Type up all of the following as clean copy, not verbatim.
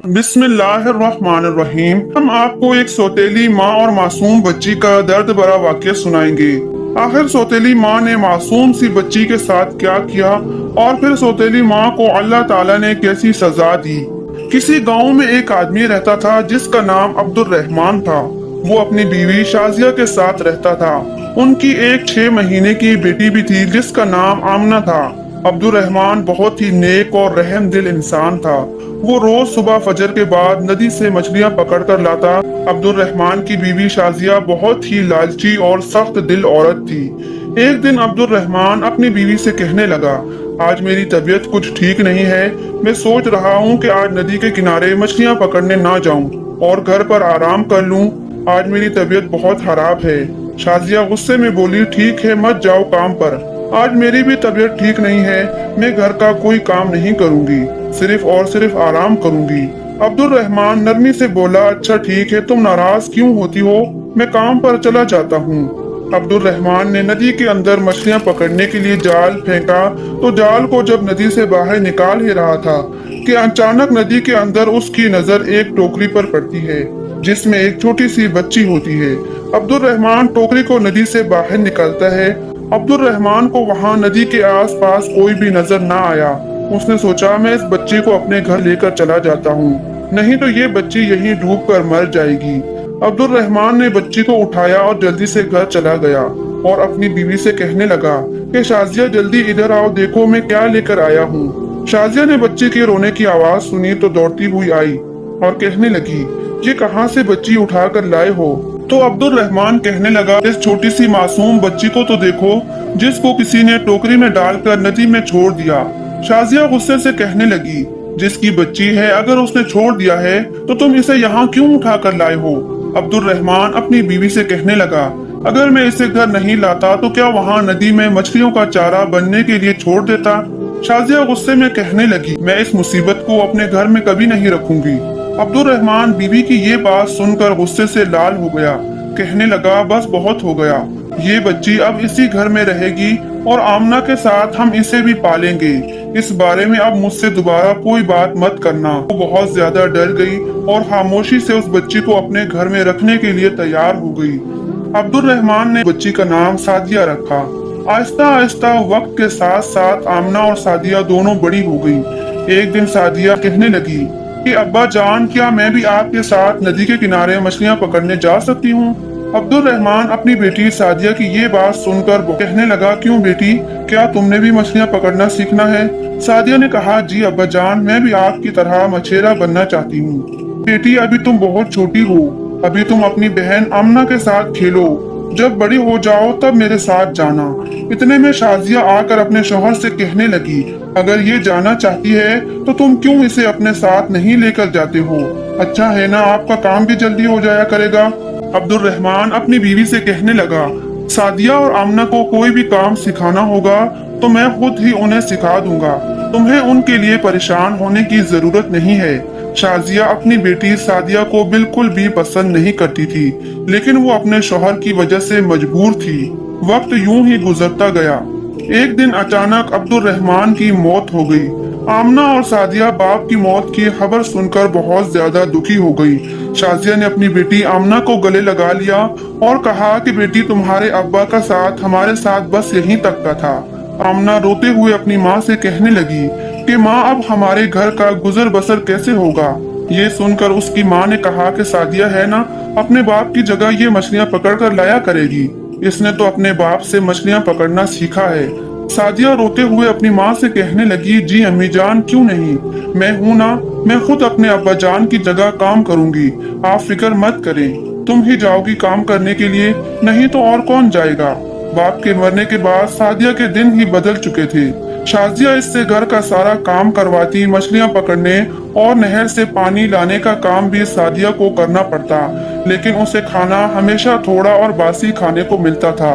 बिस्मिल्लाहिर्रहमानिर्रहीम। हम आपको एक सौतेली माँ और मासूम बच्ची का दर्द भरा वाक़या सुनाएंगे। आखिर सौतेली माँ ने मासूम सी बच्ची के साथ क्या किया और फिर सौतेली माँ को अल्लाह ताला ने कैसी सजा दी। किसी गांव में एक आदमी रहता था जिसका नाम अब्दुल रहमान था। वो अपनी बीवी शाजिया के साथ रहता था। उनकी एक 6 महीने की बेटी भी थी जिसका नाम आमना था। अब्दुल रहमान बहुत ही नेक और रहम दिल इंसान था। वो रोज सुबह फजर के बाद नदी से मछलियां पकड़ कर लाता। अब्दुल रहमान की बीवी शाजिया बहुत ही लालची और सख्त दिल औरत थी। एक दिन अब्दुल रहमान अपनी बीवी से कहने लगा, आज मेरी तबीयत कुछ ठीक नहीं है। मैं सोच रहा हूँ कि आज नदी के किनारे मछलियां पकड़ने ना जाऊं और घर पर आराम कर लूं। आज मेरी तबीयत बहुत खराब है। शाजिया गुस्से में बोली, ठीक है, मत जाओ काम पर। आज मेरी भी तबीयत ठीक नहीं है। मैं घर का कोई काम नहीं करूंगी, सिर्फ और सिर्फ आराम करूंगी। अब्दुल रहमान नरमी से बोला, अच्छा ठीक है, तुम नाराज क्यों होती हो, मैं काम पर चला जाता हूँ। अब्दुल रहमान ने नदी के अंदर मछलियां पकड़ने के लिए जाल फेंका तो जाल को जब नदी से बाहर निकाल ही रहा था कि अचानक नदी के अंदर उसकी नजर एक टोकरी पर पड़ती है जिसमें एक छोटी सी बच्ची होती है। अब्दुल रहमान टोकरी को नदी से बाहर निकालता है। अब्दुल रहमान को वहाँ नदी के आसपास कोई भी नजर ना आया। उसने सोचा, मैं इस बच्ची को अपने घर लेकर चला जाता हूँ, नहीं तो ये बच्ची यहीं डूब कर मर जाएगी। अब्दुल रहमान ने बच्ची को उठाया और जल्दी से घर चला गया और अपनी बीवी से कहने लगा कि शाजिया जल्दी इधर आओ, देखो मैं क्या लेकर आया हूँ। शाजिया ने बच्ची के रोने की आवाज सुनी तो दौड़ती हुई आई और कहने लगी, ये कहाँ से बच्ची उठा कर लाए हो। तो अब्दुल रहमान कहने लगा, इस छोटी सी मासूम बच्ची को तो देखो जिसको किसी ने टोकरी में डालकर नदी में छोड़ दिया। शाजिया गुस्से से कहने लगी, जिसकी बच्ची है अगर उसने छोड़ दिया है तो तुम इसे यहाँ क्यों उठा कर लाए हो। अब्दुल रहमान अपनी बीवी से कहने लगा, अगर मैं इसे घर नहीं लाता तो क्या वहाँ नदी में मछलियों का चारा बनने के लिए छोड़ देता। शाजिया गुस्से में कहने लगी, मैं इस मुसीबत को अपने घर में कभी नहीं रखूंगी। अब्दुल रहमान बीवी की ये बात सुनकर गुस्से से लाल हो गया। कहने लगा, बस बहुत हो गया, ये बच्ची अब इसी घर में रहेगी और आमना के साथ हम इसे भी पालेंगे। इस बारे में अब मुझसे दोबारा कोई बात मत करना। वो बहुत ज्यादा डर गई और खामोशी से उस बच्ची को अपने घर में रखने के लिए तैयार हो गई। अब्दुल रहमान ने बच्ची का नाम सादिया रखा। आहिस्ता आहिस्ता वक्त के साथ साथ आमना और सादिया दोनों बड़ी हो गई। एक दिन सादिया कहने लगी कि अब्बा जान, क्या मैं भी आपके साथ नदी के किनारे मछलियां पकड़ने जा सकती हूँ। अब्दुल रहमान अपनी बेटी सादिया की ये बात सुनकर कहने लगा, क्यों बेटी, क्या तुमने भी मछलियां पकड़ना सीखना है। सादिया ने कहा, जी अब्बा जान, मैं भी आपकी तरह मछेरा बनना चाहती हूँ। बेटी अभी तुम बहुत छोटी हो, अभी तुम अपनी बहन आमना के साथ खेलो, जब बड़ी हो जाओ तब मेरे साथ जाना। इतने में शाजिया आकर अपने शौहर से कहने लगी, अगर ये जाना चाहती है तो तुम क्यों इसे अपने साथ नहीं लेकर जाते हो। अच्छा है ना, आपका काम भी जल्दी हो जाया करेगा। अब्दुल रहमान अपनी बीवी से कहने लगा, सादिया और आमना को कोई भी काम सिखाना होगा तो मैं खुद ही उन्हें सिखा दूंगा, तुम्हें उनके लिए परेशान होने की जरूरत नहीं है। शाजिया अपनी बेटी सादिया को बिल्कुल भी पसंद नहीं करती थी, लेकिन वो अपने शौहर की वजह से मजबूर थी। वक्त यूं ही गुजरता गया। एक दिन अचानक अब्दुल रहमान की मौत हो गई। आमना और सादिया बाप की मौत की खबर सुनकर बहुत ज्यादा दुखी हो गई। शाजिया ने अपनी बेटी आमना को गले लगा लिया और कहा कि बेटी, तुम्हारे अब्बा का साथ हमारे साथ बस यहीं तक का था। आमना रोते हुए अपनी माँ से कहने लगी कि माँ, अब हमारे घर का गुजर बसर कैसे होगा। ये सुनकर उसकी माँ ने कहा कि सादिया है ना, अपने बाप की जगह ये मछलियाँ पकड़ कर लाया करेगी, इसने तो अपने बाप से मछलियाँ पकड़ना सीखा है। सादिया रोते हुए अपनी माँ से कहने लगी, जी अम्मी जान, क्यों नहीं, मैं हूँ ना, मैं खुद अपने अब्बा जान की जगह काम करूँगी, आप फिक्र मत करें। तुम ही जाओगी काम करने के लिए, नहीं तो और कौन जाएगा। बाप के मरने के बाद सादिया के दिन ही बदल चुके थे। शाजिया इससे घर का सारा काम करवाती, मछलियां पकड़ने और नहर से पानी लाने का काम भी सादिया को करना पड़ता, लेकिन उसे खाना हमेशा थोड़ा और बासी खाने को मिलता था।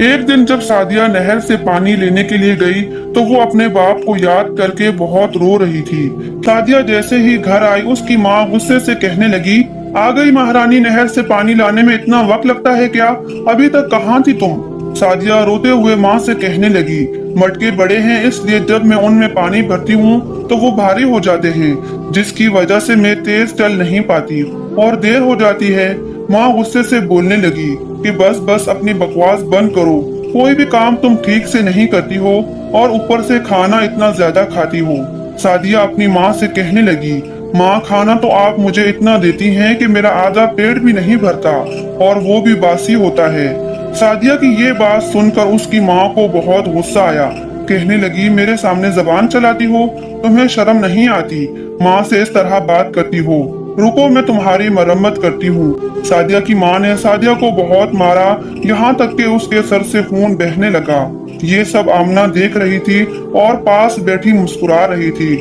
एक दिन जब सादिया नहर से पानी लेने के लिए गई तो वो अपने बाप को याद करके बहुत रो रही थी। सादिया जैसे ही घर आई, उसकी माँ गुस्से से कहने लगी, आ गई महारानी, नहर से पानी लाने में इतना वक्त लगता है क्या, अभी तक कहाँ थी तुम। सादिया रोते हुए माँ से कहने लगी, मटके बड़े हैं इसलिए जब मैं उनमें पानी भरती हूँ तो वो भारी हो जाते हैं, जिसकी वजह से मैं तेज चल नहीं पाती और देर हो जाती है। माँ गुस्से से बोलने लगी कि बस बस अपनी बकवास बंद करो, कोई भी काम तुम ठीक से नहीं करती हो और ऊपर से खाना इतना ज्यादा खाती हो। सादिया अपनी माँ से कहने लगी, माँ खाना तो आप मुझे इतना देती हैं कि मेरा आधा पेट भी नहीं भरता और वो भी बासी होता है। सादिया की ये बात सुनकर उसकी माँ को बहुत गुस्सा आया। कहने लगी, मेरे सामने जबान चलाती हो, तुम्हें शर्म नहीं आती? माँ से इस तरह बात करती हो? रुको, मैं तुम्हारी मरम्मत करती हूँ। सादिया की माँ ने सादिया को बहुत मारा, यहाँ तक कि उसके सर से खून बहने लगा। ये सब आमना देख रही थी और पास बैठी मुस्कुरा रही थी।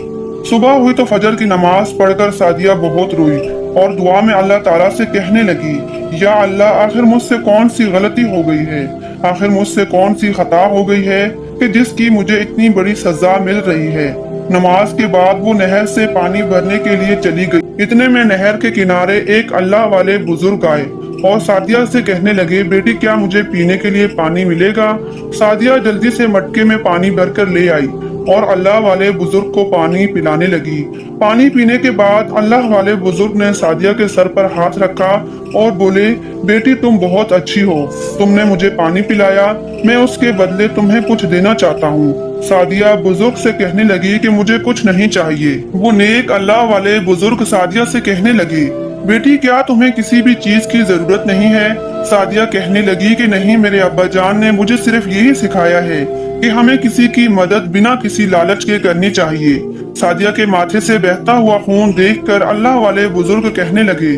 सुबह हुई तो फजर की नमाज पढ़कर सादिया बहुत रोई और दुआ में अल्लाह ताला से कहने लगी, या अल्लाह, आखिर मुझसे कौन सी गलती हो गई है? आखिर मुझसे कौन सी खता हो गई है कि जिसकी मुझे इतनी बड़ी सजा मिल रही है? नमाज के बाद वो नहर से पानी भरने के लिए चली गई। इतने में नहर के किनारे एक अल्लाह वाले बुजुर्ग आए और सादिया से कहने लगे, बेटी क्या मुझे पीने के लिए पानी मिलेगा? सादिया जल्दी से मटके में पानी भरकर ले आई और अल्लाह वाले बुजुर्ग को पानी पिलाने लगी। पानी पीने के बाद अल्लाह वाले बुजुर्ग ने सादिया के सर पर हाथ रखा और बोले, बेटी तुम बहुत अच्छी हो, तुमने मुझे पानी पिलाया, मैं उसके बदले तुम्हें कुछ देना चाहता हूँ। सादिया बुजुर्ग से कहने लगी कि मुझे कुछ नहीं चाहिए। वो नेक अल्लाह वाले बुजुर्ग सादिया से कहने लगे, बेटी क्या तुम्हें किसी भी चीज की जरूरत नहीं है? सादिया कहने लगी कि नहीं, मेरे अब्बा जान ने मुझे सिर्फ यही सिखाया है कि हमें किसी की मदद बिना किसी लालच के करनी चाहिए। सादिया के माथे से बहता हुआ खून देखकर अल्लाह वाले बुजुर्ग कहने लगे,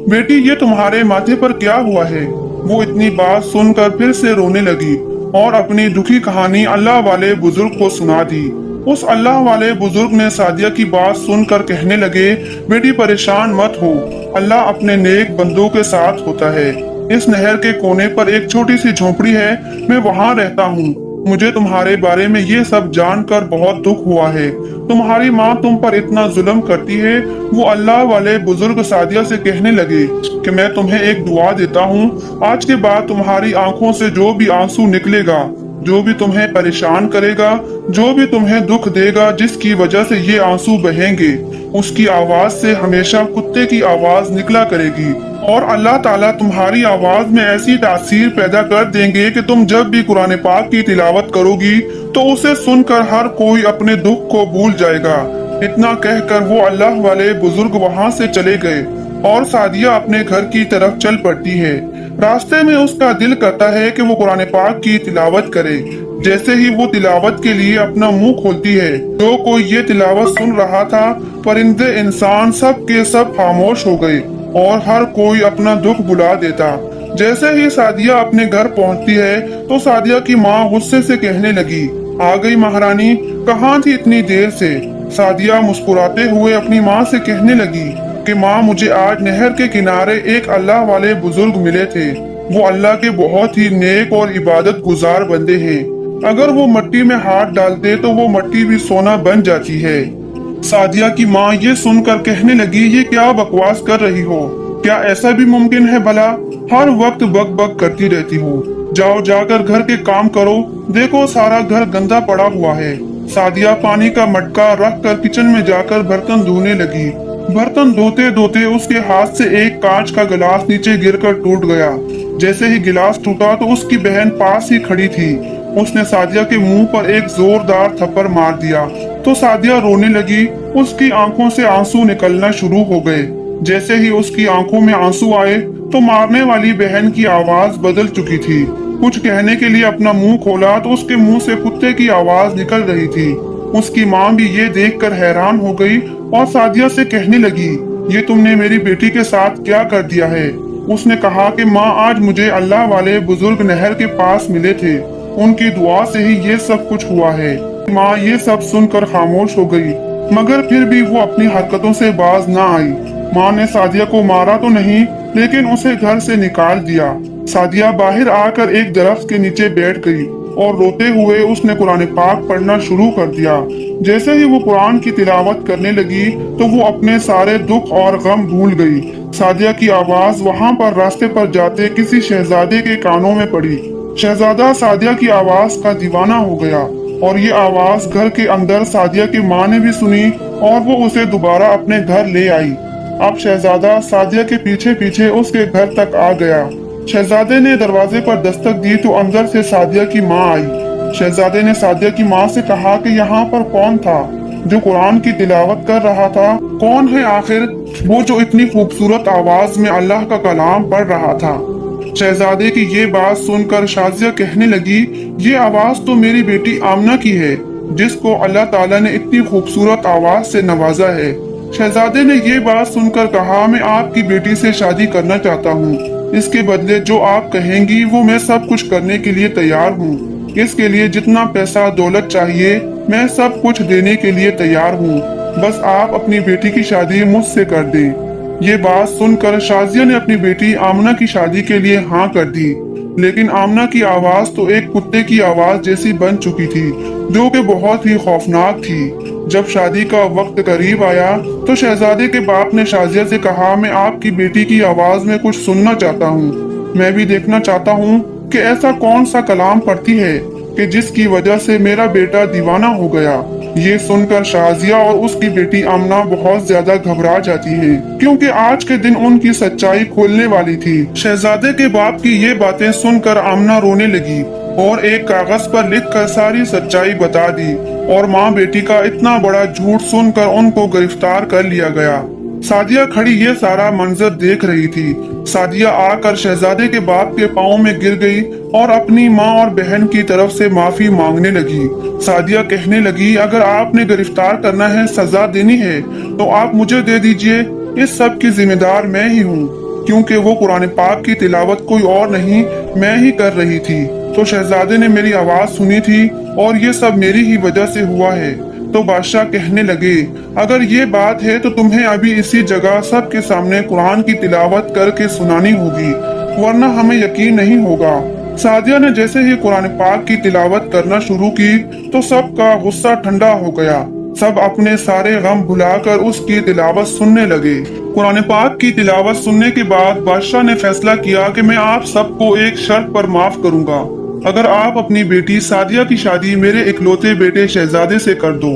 बेटी ये तुम्हारे माथे पर क्या हुआ है? वो इतनी बात सुनकर फिर से रोने लगी और अपनी दुखी कहानी अल्लाह वाले बुजुर्ग को सुना दी। उस अल्लाह वाले बुजुर्ग ने सादिया की बात सुनकर कहने लगे, बेटी परेशान मत हो, अल्लाह अपने नेक बंदों के साथ होता है। इस नहर के कोने पर एक छोटी सी झोपड़ी है, मैं वहाँ रहता हूँ। मुझे तुम्हारे बारे में ये सब जानकर बहुत दुख हुआ है। तुम्हारी माँ तुम पर इतना जुल्म करती है। वो अल्लाह वाले बुजुर्ग सादिया से कहने लगे कि मैं तुम्हें एक दुआ देता हूँ, आज के बाद तुम्हारी आंखों से जो भी आंसू निकलेगा, जो भी तुम्हें परेशान करेगा, जो भी तुम्हें दुख देगा, जिसकी वजह से ये आंसू बहेंगे, उसकी आवाज से हमेशा कुत्ते की आवाज निकला करेगी और अल्लाह ताला तुम्हारी आवाज में ऐसी तासीर पैदा कर देंगे कि तुम जब भी कुरान पाक की तिलावत करोगी तो उसे सुनकर हर कोई अपने दुख को भूल जाएगा। इतना कहकर वो अल्लाह वाले बुजुर्ग वहाँ से चले गए और सादिया अपने घर की तरफ चल पड़ती है। रास्ते में उसका दिल करता है कि वो कुरान पाक की तिलावत करे। जैसे ही वो तिलावत के लिए अपना मुंह खोलती है, जो कोई ये तिलावत सुन रहा था, परिंदे इंसान सब के सब खामोश हो गए और हर कोई अपना दुख भुला देता। जैसे ही सादिया अपने घर पहुंचती है तो सादिया की माँ गुस्से से कहने लगी, आ गई महारानी, कहाँ थी इतनी देर से? सादिया मुस्कुराते हुए अपनी माँ से कहने लगी कि माँ मुझे आज नहर के किनारे एक अल्लाह वाले बुजुर्ग मिले थे। वो अल्लाह के बहुत ही नेक और इबादत गुजार बंदे हैं। अगर वो मिट्टी में हाथ डालते तो वो मिट्टी भी सोना बन जाती है। सादिया की माँ ये सुनकर कहने लगी, ये क्या बकवास कर रही हो? क्या ऐसा भी मुमकिन है भला? हर वक्त बक बक करती रहती हो। जाओ जाकर घर के काम करो, देखो सारा घर गंदा पड़ा हुआ है। सादिया पानी का मटका रख कर किचन में जाकर बर्तन धोने लगी। बर्तन धोते धोते उसके हाथ से एक कांच का गिलास नीचे गिरकर टूट गया। जैसे ही गिलास टूटा तो उसकी बहन पास ही खड़ी थी। उसने सादिया के मुंह पर एक जोरदार थप्पड़ मार दिया तो सादिया रोने लगी। उसकी आंखों से आंसू निकलना शुरू हो गए। जैसे ही उसकी आंखों में आंसू आए तो मारने वाली बहन की आवाज बदल चुकी थी। कुछ कहने के लिए अपना मुंह खोला तो उसके मुंह से कुत्ते की आवाज निकल रही थी। उसकी माँ भी ये देखकर हैरान हो गई और सादिया से कहने लगी, ये तुमने मेरी बेटी के साथ क्या कर दिया है? उसने कहा कि माँ आज मुझे अल्लाह वाले बुजुर्ग नहर के पास मिले थे, उनकी दुआ से ही ये सब कुछ हुआ है। माँ ये सब सुनकर खामोश हो गई, मगर फिर भी वो अपनी हरकतों से बाज ना आई। माँ ने सादिया को मारा तो नहीं, लेकिन उसे घर से निकाल दिया। सादिया बाहर आकर एक दरख्त के नीचे बैठ गई और रोते हुए उसने कुरान पाक पढ़ना शुरू कर दिया। जैसे ही वो कुरान की तिलावत करने लगी तो वो अपने सारे दुख और गम भूल गई। सादिया की आवाज वहाँ पर रास्ते पर जाते किसी शहजादे के कानों में पड़ी। शहजादा सादिया की आवाज का दीवाना हो गया और ये आवाज घर के अंदर सादिया की माँ ने भी सुनी और वो उसे दोबारा अपने घर ले आई। अब शहजादा सादिया के पीछे पीछे उसके घर तक आ गया। शहजादे ने दरवाजे पर दस्तक दी तो अंदर से सादिया की माँ आई। शहजादे ने सादिया की माँ से कहा कि यहाँ पर कौन था जो कुरान की तिलावत कर रहा था? कौन है आखिर वो जो इतनी खूबसूरत आवाज में अल्लाह का कलाम पढ़ रहा था? शहजादे की ये बात सुनकर शाजिया कहने लगी, ये आवाज तो मेरी बेटी आमना की है जिसको अल्लाह ताला ने इतनी खूबसूरत आवाज से नवाजा है। शहजादे ने ये बात सुनकर कहा, मैं आपकी बेटी से शादी करना चाहता हूँ। इसके बदले जो आप कहेंगी वो मैं सब कुछ करने के लिए तैयार हूँ। इसके लिए जितना पैसा दौलत चाहिए मैं सब कुछ देने के लिए तैयार हूँ। बस आप अपनी बेटी की शादी मुझसे कर दें। ये बात सुनकर शाजिया ने अपनी बेटी आमना की शादी के लिए हाँ कर दी, लेकिन आमना की आवाज तो एक कुत्ते की आवाज जैसी बन चुकी थी जो कि बहुत ही खौफनाक थी। जब शादी का वक्त करीब आया तो शहजादे के बाप ने शाजिया से कहा, मैं आपकी बेटी की आवाज में कुछ सुनना चाहता हूँ। मैं भी देखना चाहता हूँ कि ऐसा कौन सा कलाम पढ़ती है कि जिसकी वजह से मेरा बेटा दीवाना हो गया। ये सुनकर शाजिया और उसकी बेटी आमना बहुत ज्यादा घबरा जाती है क्योंकि आज के दिन उनकी सच्चाई खोलने वाली थी। शहजादे के बाप की ये बातें सुनकर आमना रोने लगी और एक कागज पर लिखकर सारी सच्चाई बता दी और माँ बेटी का इतना बड़ा झूठ सुनकर उनको गिरफ्तार कर लिया गया। सादिया खड़ी ये सारा मंजर देख रही थी। सादिया आकर शहजादे के बाप के पाँव में गिर गई और अपनी माँ और बहन की तरफ से माफी मांगने लगी। सादिया कहने लगी, अगर आपने गिरफ्तार करना है, सजा देनी है तो आप मुझे दे दीजिए। इस सब की जिम्मेदार मैं ही हूँ क्योंकि वो कुरान पाक की तिलावत कोई और नहीं मैं ही कर रही थी। तो शहजादे ने मेरी आवाज सुनी थी और ये सब मेरी ही वजह से हुआ है। तो बादशाह कहने लगे, अगर ये बात है तो तुम्हें अभी इसी जगह सबके सामने कुरान की तिलावत करके सुनानी होगी, वरना हमें यकीन नहीं होगा। सादिया ने जैसे ही कुरान पाक की तिलावत करना शुरू की तो सबका गुस्सा ठंडा हो गया। सब अपने सारे गम भुलाकर उसकी तिलावत सुनने लगे। कुरान पाक की तिलावत सुनने के बाद बादशाह ने फैसला किया कि मैं आप सबको एक शर्त पर माफ करूंगा, अगर आप अपनी बेटी सादिया की शादी मेरे इकलौते बेटे शहजादे से कर दो।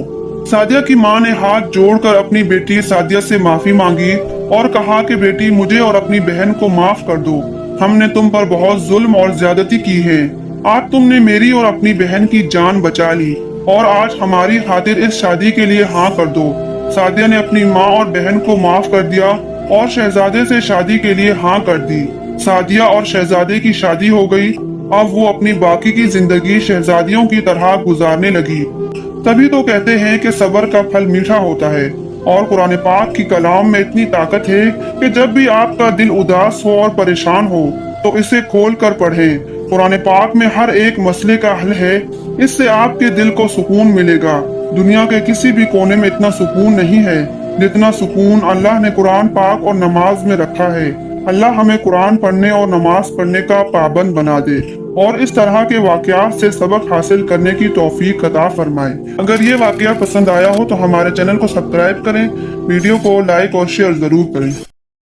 सादिया की माँ ने हाथ जोड़कर अपनी बेटी सादिया से माफी मांगी और कहा कि बेटी, मुझे और अपनी बहन को माफ कर दो। हमने तुम पर बहुत जुल्म और ज्यादती की है। आज तुमने मेरी और अपनी बहन की जान बचा ली और आज हमारी खातिर इस शादी के लिए हाँ कर दो। सादिया ने अपनी माँ और बहन को माफ कर दिया और शहजादे से शादी के लिए हाँ कर दी। सादिया और शहजादे की शादी हो गई। अब वो अपनी बाकी की जिंदगी शहजादियों की तरह गुजारने लगी। तभी तो कहते हैं कि सब्र का फल मीठा होता है और कुरान पाक की कलाम में इतनी ताकत है कि जब भी आपका दिल उदास हो और परेशान हो तो इसे खोल कर पढ़ें। कुरान पाक में हर एक मसले का हल है। इससे आपके दिल को सुकून मिलेगा। दुनिया के किसी भी कोने में इतना सुकून नहीं है जितना सुकून अल्लाह ने कुरान पाक और नमाज में रखा है। अल्लाह हमें कुरान पढ़ने और नमाज पढ़ने का पाबंद बना दे और इस तरह के वाकयात से सबक हासिल करने की तौफीक अता फरमाए। अगर ये वाकया पसंद आया हो तो हमारे चैनल को सब्सक्राइब करें, वीडियो को लाइक और शेयर जरूर करें।